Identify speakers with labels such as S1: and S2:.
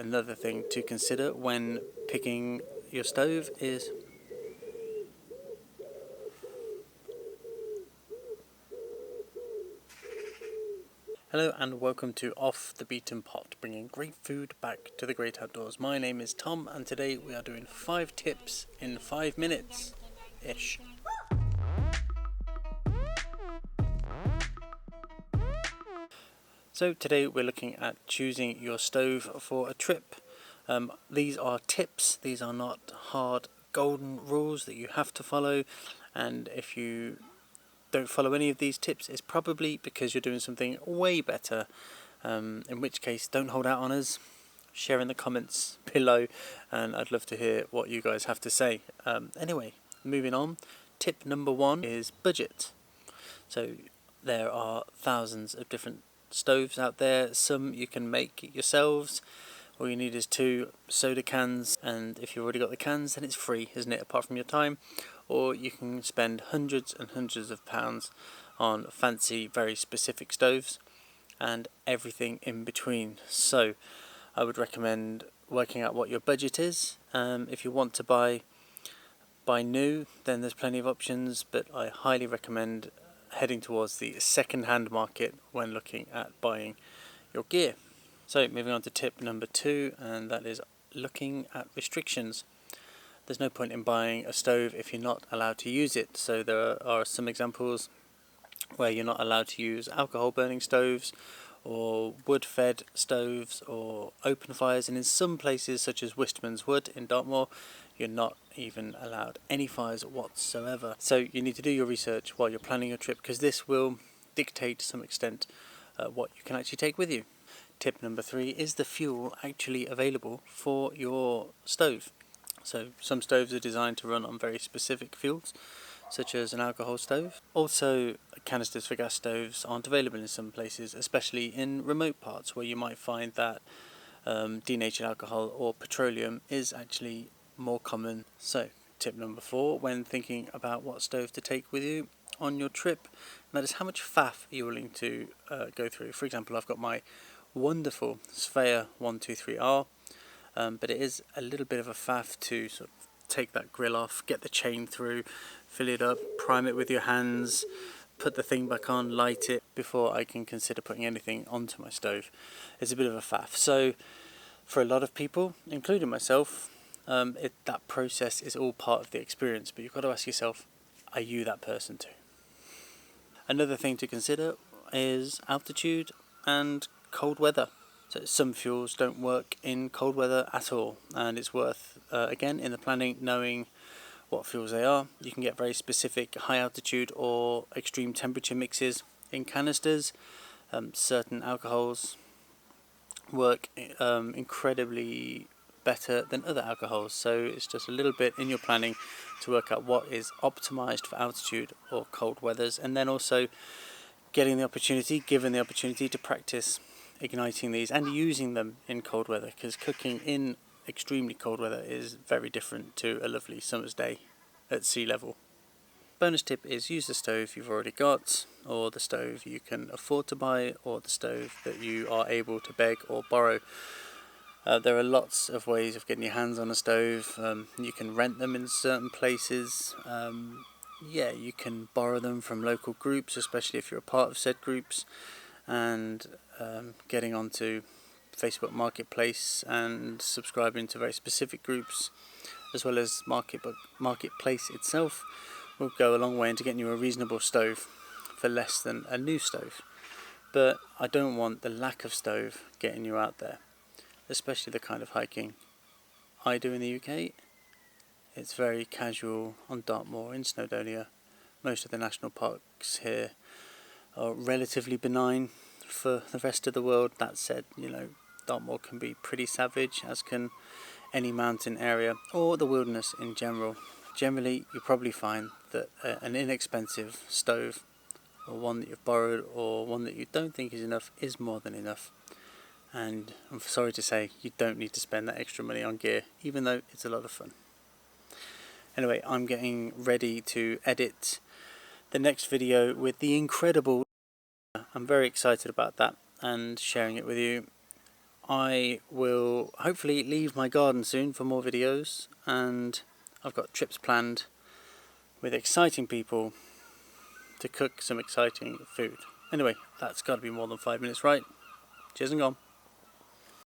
S1: another thing to consider when picking your stove is hello and welcome to Off the Beaten Pot, bringing great food back to the great outdoors. My name is Tom and today we are doing 5 tips in 5 minutes ish. So today we're looking at choosing your stove for a trip. These are tips, these are not hard golden rules that you have to follow, and if you don't follow any of these tips it's probably because you're doing something way better, in which case don't hold out on us. Share in the comments below and I'd love to hear what you guys have to say. Anyway, moving on, tip number 1 is budget. So there are thousands of different stoves out there. Some you can make yourselves. All you need is 2 soda cans, and if you've already got the cans then it's free, isn't it, apart from your time. Or you can spend hundreds and hundreds of pounds on fancy, very specific stoves and everything in between. So I would recommend working out what your budget is. If you want to buy new, then there's plenty of options, but I highly recommend heading towards the second-hand market when looking at buying your gear. So moving on to tip number 2, and that is looking at restrictions. There's no point in buying a stove if you're not allowed to use it. So there are some examples where you're not allowed to use alcohol burning stoves or wood-fed stoves or open fires, and in some places such as Wistman's Wood in Dartmoor you're not even allowed any fires whatsoever. So you need to do your research while you're planning your trip, because this will dictate to some extent what you can actually take with you. Tip number 3 is the fuel actually available for your stove. So some stoves are designed to run on very specific fuels, such as an alcohol stove. Also, canisters for gas stoves aren't available in some places, especially in remote parts where you might find that denatured alcohol or petroleum is actually more common. So tip number 4 when thinking about what stove to take with you on your trip, and that is how much faff are you willing to go through. For example, I've got my wonderful Svea 123R, but it is a little bit of a faff to sort of take that grill off, get the chain through, fill it up, prime it with your hands, put the thing back on, light it before I can consider putting anything onto my stove. It's a bit of a faff. So for a lot of people, including myself, that process is all part of the experience, but you've got to ask yourself, are you that person too? Another thing to consider is altitude and cold weather. So some fuels don't work in cold weather at all, and it's worth, again, in the planning, knowing what fuels they are. You can get very specific high altitude or extreme temperature mixes in canisters. Certain alcohols work incredibly better than other alcohols, so it's just a little bit in your planning to work out what is optimized for altitude or cold weathers, and then also given the opportunity to practice igniting these and using them in cold weather, because cooking in extremely cold weather is very different to a lovely summer's day at sea level. Bonus tip is use the stove you've already got, or the stove you can afford to buy, or the stove that you are able to beg or borrow. There are lots of ways of getting your hands on a stove. You can rent them in certain places. You can borrow them from local groups, especially if you're a part of said groups, and getting onto Facebook Marketplace and subscribing to very specific groups, as well as Marketplace itself, will go a long way into getting you a reasonable stove for less than a new stove. But I don't want the lack of stove getting you out there, especially the kind of hiking I do in the UK. It's very casual on Dartmoor, in Snowdonia. Most of the national parks here are relatively benign for the rest of the world. That said, Dartmoor can be pretty savage, as can any mountain area or the wilderness in general. Generally, you'll probably find that an inexpensive stove, or one that you've borrowed, or one that you don't think is enough, is more than enough. And I'm sorry to say, you don't need to spend that extra money on gear, even though it's a lot of fun. Anyway, I'm getting ready to edit the next video with the incredible... I'm very excited about that and sharing it with you. I will hopefully leave my garden soon for more videos, and I've got trips planned with exciting people to cook some exciting food. Anyway, that's got to be more than 5 minutes, right? Cheers and gone.